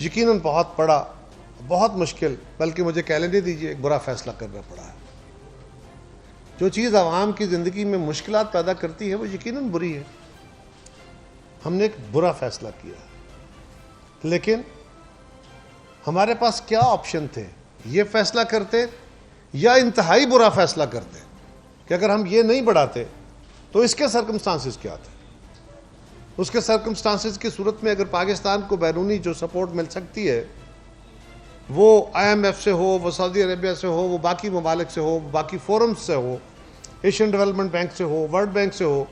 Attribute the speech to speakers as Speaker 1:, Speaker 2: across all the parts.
Speaker 1: यकीनन बहुत बड़ा, बहुत मुश्किल, बल्कि मुझे कहने नहीं दीजिए, एक बुरा फैसला करना पड़ा है। जो चीज़ आवाम की ज़िंदगी में मुश्किलात पैदा करती है वो यकीनन बुरी है। हमने एक बुरा फैसला किया, लेकिन हमारे पास क्या ऑप्शन थे? ये फैसला करते या इंतहाई बुरा फैसला करते कि अगर हम ये नहीं बढ़ाते तो इसके सर्कमस्टांसिस क्या थे? उसके सर्कमस्टांसिस की सूरत में अगर पाकिस्तान को बैरूनी जो सपोर्ट मिल सकती है, वो IMF से हो, वो सऊदी अरेबिया से हो, वो बाकी ममालिक से हो, बाकी फोरम्स से हो, एशियन डेवलपमेंट बैंक से हो, वर्ल्ड बैंक से हो,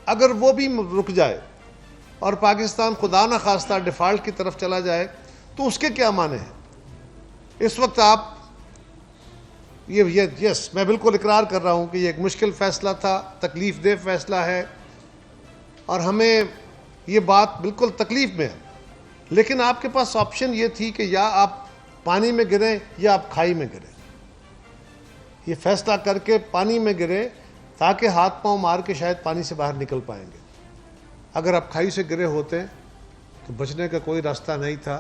Speaker 1: अगर वो भी रुक जाए और पाकिस्तान खुदा न खास्ता डिफ़ॉल्ट की तरफ चला जाए तो उसके क्या माने हैं? इस वक्त आप यस, मैं बिल्कुल इकरार कर रहा हूँ कि ये एक मुश्किल फ़ैसला था, तकलीफ़ दे फ़ैसला है और हमें ये बात बिल्कुल तकलीफ़ में है। लेकिन आपके पास ऑप्शन ये थी कि या आप पानी में गिरें या आप खाई में गिरें। ये फैसला करके पानी में गिरे ताकि हाथ पांव मार के शायद पानी से बाहर निकल पाएंगे। अगर आप खाई से गिरे होते तो बचने का कोई रास्ता नहीं था।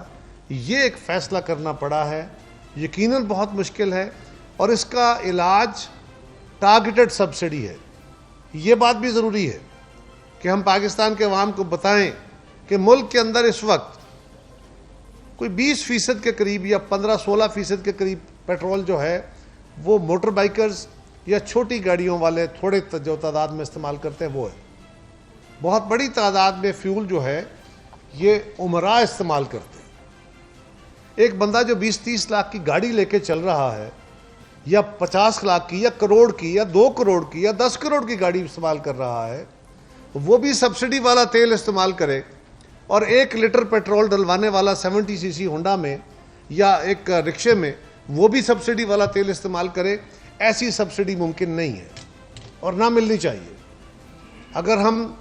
Speaker 1: ये एक फ़ैसला करना पड़ा है, यकीनन बहुत मुश्किल है, और इसका इलाज टारगेटेड सब्सिडी है। ये बात भी ज़रूरी है कि हम पाकिस्तान के अवाम को बताएं कि मुल्क के अंदर इस वक्त कोई 20% के करीब या 15-16% के करीब पेट्रोल जो है वो मोटर बाइकर्स या छोटी गाड़ियों वाले थोड़े जो तादाद में इस्तेमाल करते हैं वो है। बहुत बड़ी तादाद में फ्यूल जो है ये उमरा इस्तेमाल करते हैं। एक बंदा जो 20-30 लाख की गाड़ी लेके चल रहा है, या 50 लाख की या करोड़ की या 2 करोड़ की या 10 करोड़ की गाड़ी इस्तेमाल कर रहा है, वो भी सब्सिडी वाला तेल इस्तेमाल करे और 1 लीटर पेट्रोल डलवाने वाला 70 सीसी होंडा में या एक रिक्शे में वो भी सब्सिडी वाला तेल इस्तेमाल करे, ऐसी सब्सिडी मुमकिन नहीं है और ना मिलनी चाहिए। अगर हम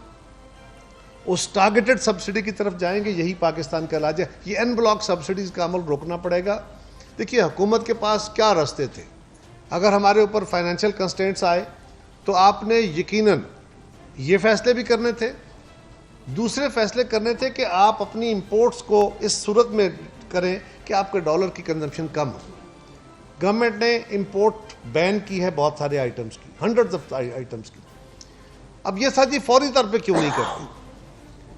Speaker 1: उस टारगेटेड सब्सिडी की तरफ जाएंगे, यही पाकिस्तान का इलाज है। ये एन ब्लॉक सब्सिडीज़ का अमल रोकना पड़ेगा। देखिए, हुकूमत के पास क्या रास्ते थे। अगर हमारे ऊपर फाइनेंशियल कंस्ट्रेंट्स आए तो आपने यकीनन ये फैसले भी करने थे, दूसरे फैसले करने थे कि आप अपनी इंपोर्ट्स को इस सूरत में करें कि आपके डॉलर की कंजम्पशन कम हो। गवर्नमेंट ने इंपोर्ट बैन की है बहुत सारे आइटम्स की, हंड्रेड्स ऑफ आइटम्स की। अब ये साजी फौरी तौर पे क्यों नहीं करती?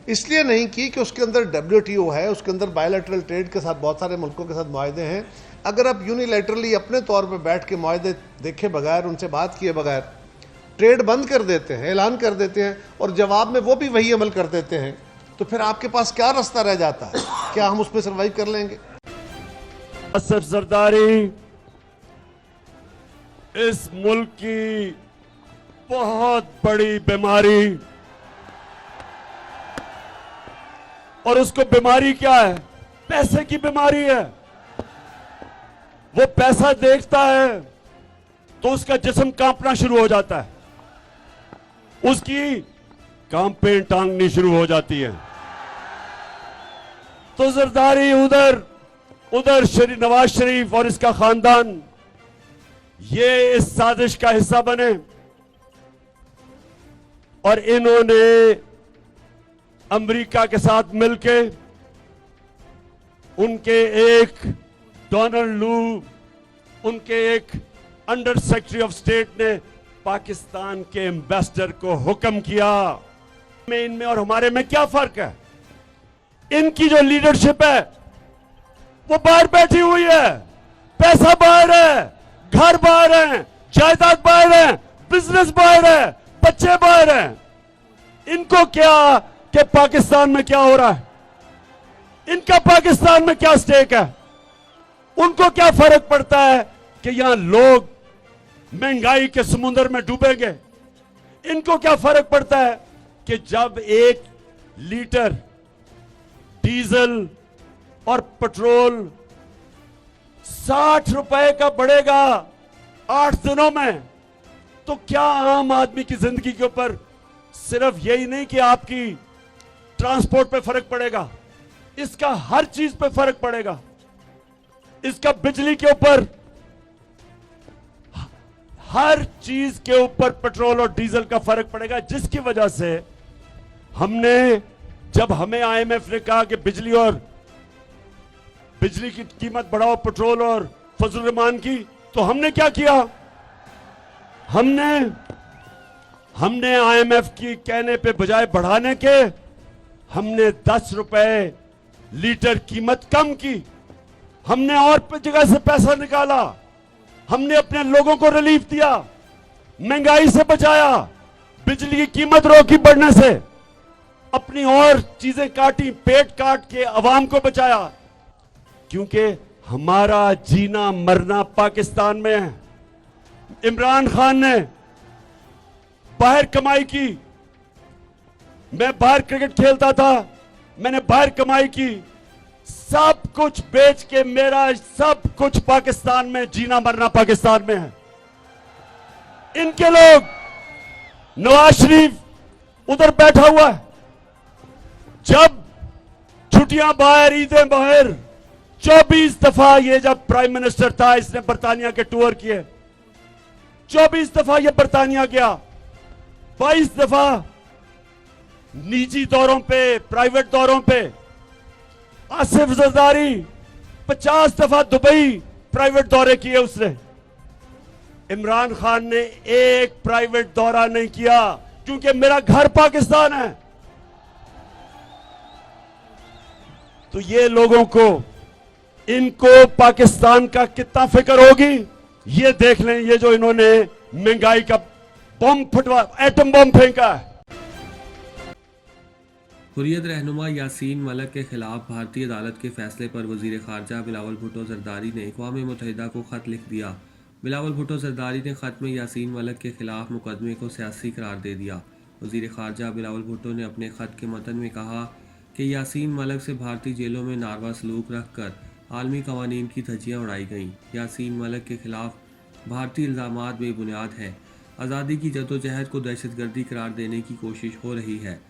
Speaker 1: इसलिए नहीं की कि उसके अंदर WTO है, उसके अंदर बायलैटरल ट्रेड के साथ बहुत सारे मुल्कों के साथ मुआहदे हैं। अगर आप यूनिलैटरली अपने तौर पे बैठ के मुआहदे देखे बगैर, उनसे बात किए बगैर ट्रेड बंद कर देते हैं, ऐलान कर देते हैं और जवाब में वो भी वही अमल कर देते हैं, तो फिर आपके पास क्या रास्ता रह जाता है? क्या हम उसमें सर्वाइव कर लेंगे?
Speaker 2: असद जरदारी इस मुल्क की बहुत बड़ी बीमारी, और उसको बीमारी क्या है? पैसे की बीमारी है। वो पैसा देखता है तो उसका जिस्म कांपना शुरू हो जाता है, उसकी कांपें टांगनी शुरू हो जाती है। तो जरदारी उधर नवाज शरीफ और इसका खानदान ये इस साजिश का हिस्सा बने और इन्होंने अमेरिका के साथ मिलके उनके एक डोनाल्ड लू, उनके एक अंडर सेक्रेटरी ऑफ स्टेट ने पाकिस्तान के एम्बेसडर को हुक्म किया। इनमें और हमारे में क्या फर्क है? इनकी जो लीडरशिप है वो बाहर बैठी हुई है, पैसा बाहर है, घर बाहर है, जायदाद बाहर है, बिजनेस बाहर है, बच्चे बाहर हैं। इनको क्या कि पाकिस्तान में क्या हो रहा है, इनका पाकिस्तान में क्या स्टेक है? उनको क्या फर्क पड़ता है कि यहां लोग महंगाई के समुद्र में डूबेंगे? इनको क्या फर्क पड़ता है कि जब 1 लीटर डीजल और पेट्रोल 60 रुपए का बढ़ेगा 8 दिनों में, तो क्या आम आदमी की जिंदगी के ऊपर सिर्फ यही नहीं कि आपकी ट्रांसपोर्ट पे फर्क पड़ेगा, इसका हर चीज पे फर्क पड़ेगा। इसका बिजली के ऊपर, हर चीज के ऊपर पेट्रोल और डीजल का फर्क पड़ेगा। जिसकी वजह से हमने, जब हमें IMF ने कहा कि बिजली और बिजली की कीमत बढ़ाओ, पेट्रोल और फजल रहमान की, तो हमने क्या किया? हमने IMF की कहने पे बजाय बढ़ाने के, हमने 10 रुपए लीटर कीमत कम की। हमने और जगह से पैसा निकाला, हमने अपने लोगों को रिलीफ दिया, महंगाई से बचाया, बिजली की कीमत रोकी बढ़ने से, अपनी और चीजें काटी, पेट काट के अवाम को बचाया, क्योंकि हमारा जीना मरना पाकिस्तान में है। इमरान खान ने बाहर कमाई की, मैं बाहर क्रिकेट खेलता था, मैंने बाहर कमाई की, सब कुछ बेच के मेरा सब कुछ पाकिस्तान में, जीना मरना पाकिस्तान में है। इनके लोग, नवाज शरीफ उधर बैठा हुआ है, जब छुट्टियां बाहर, ईदें बाहर, 24 दफा ये जब प्राइम मिनिस्टर था, इसने बरतानिया के टूर किए, 24 दफा ये बरतानिया गया, 22 दफा निजी दौरों पे, प्राइवेट दौरों पे। आसिफ जरदारी 50 दफा दुबई प्राइवेट दौरे किए उसने। इमरान खान ने एक प्राइवेट दौरा नहीं किया, क्योंकि मेरा घर पाकिस्तान है। तो ये लोगों को, इनको पाकिस्तान का कितना फिक्र होगी, ये देख लें। ये जो इन्होंने महंगाई का बम फटवा, एटम बम फेंका है।
Speaker 3: हुर्रियत रहनुमा यासीन मलिक के खिलाफ भारतीय अदालत के फैसले पर वजीर खारजा बिलावल भुट्टो जरदारी ने अक़वाम मुत्तहिदा को खत लिख दिया। बिलावल भुट्टो जरदारी ने खत में यासीन मलिक के खिलाफ मुकदमे को सियासी करार दे दिया। वजीर खारजा बिलावल भुट्टो ने अपने खत के मतन में कहा कि यासीन मलिक से भारतीय जेलों में नारवा सलूक रख कर आलमी कवानीन की धज्जियाँ उड़ाई गईं। यासीन मलिक के खिलाफ भारतीय इल्ज़ामात बेबुनियाद हैं। आज़ादी की जदोजहद को दहशतगर्दी करार देने की कोशिश हो रही है।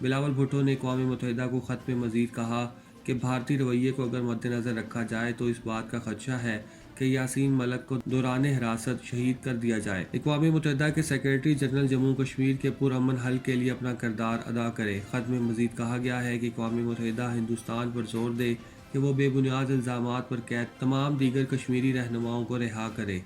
Speaker 3: बिलावल भुट्टो ने अक़वाम मुत्तहिदा को ख़त में मज़ीद कहा कि भारतीय रवैये को अगर मद्देनज़र रखा जाए तो इस बात का खदशा है कि यासीन मलिक को दौरान हिरासत शहीद कर दिया जाए। अक़वाम मुत्तहिदा के सेक्रेटरी जनरल जम्मू कश्मीर के पुरअमन हल के लिए अपना किरदार अदा करे। ख़त में मज़ीद कहा गया है कि अक़वाम मुत्तहिदा हिंदुस्तान पर जोर दे कि वो बेबुनियाद इल्ज़ामात पर कैद तमाम दीगर कश्मीरी रहनुमाओं को रिहा करे।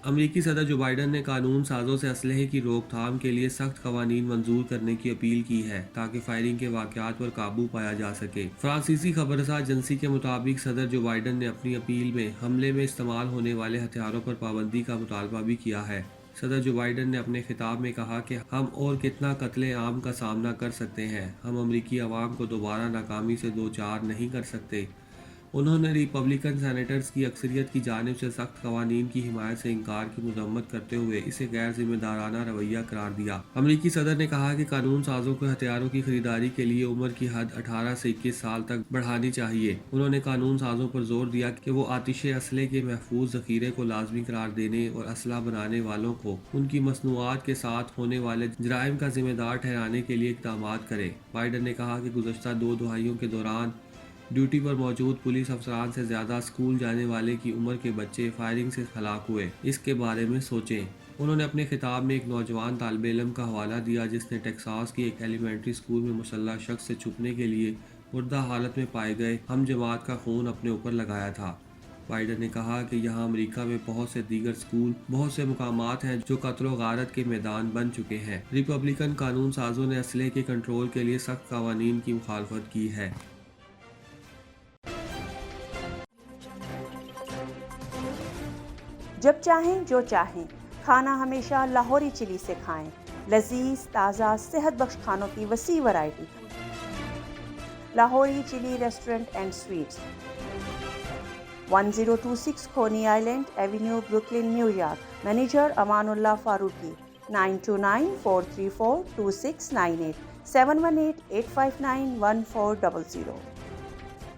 Speaker 3: अमरीकी सदर जो बाइडन ने कानून साजों से असलहे की रोकथाम के लिए सख्त कवानीन मंजूर करने की अपील की है ताकि फायरिंग के वाक़यात पर काबू पाया जा सके। फ्रांसीसी खबरसार एजेंसी के मुताबिक सदर जो बाइडन ने अपनी अपील में हमले में इस्तेमाल होने वाले हथियारों पर पाबंदी का मुतालबा भी किया है। सदर जो बाइडन ने अपने खिताब में कहा कि हम और कितना कत्ले आम का सामना कर सकते हैं, हम अमरीकी अवाम को दोबारा नाकामी से दो चार नहीं कर सकते। उन्होंने रिपब्लिकन सेनेटर्स की अक्सरियत की जानिब से सख्त कवानीन की हिमायत से इनकार की मजम्मत करते हुए इसे गैर जिम्मेदाराना रवैया करार दिया। अमरीकी सदर ने कहा कि कानून साजों को हथियारों की खरीदारी के लिए उम्र की हद 18 से 21 साल तक बढ़ानी चाहिए। उन्होंने कानून साजों पर जोर दिया कि वो आतिशे असले के महफूज ज़ख़ीरे को लाजमी करार देने और असला बनाने वालों को उनकी मसनूआत के साथ होने वाले जराइम का जिम्मेदार ठहराने के लिए इक़दाम करें। बाइडन ने कहा कि गुज़श्ता 2 दहाइयों के दौरान ड्यूटी पर मौजूद पुलिस अफसरान से ज़्यादा स्कूल जाने वाले की उम्र के बच्चे फायरिंग से हलाक हुए। इसके बारे में सोचें। उन्होंने अपने खिताब में एक नौजवान तालिब इल्म का हवाला दिया जिसने टेक्सास की एक एलिमेंट्री स्कूल में मुसल्लह शख्स से छुपने के लिए मुर्दा हालत में पाए गए हम जमात का खून अपने ऊपर लगाया था। बाइडन ने कहा कि यहाँ अमेरिका में बहुत से दीगर स्कूल, बहुत से मुकामात हैं जो कत्ल व गारत के मैदान बन चुके हैं। रिपब्लिकन कानून साजों ने असले के कंट्रोल के लिए सख्त कवानीन की मुखालफत की है।
Speaker 4: जब चाहें जो चाहें, खाना हमेशा लाहौरी चिली से खाएं। लजीज, ताज़ा, सेहत बख्श खानों की वसी variety. Lahori chili restaurant and sweets, 1026 Coney Island Avenue, Brooklyn, New York. Manager Amanullah Farooqi. 9294342698 718-859-1400।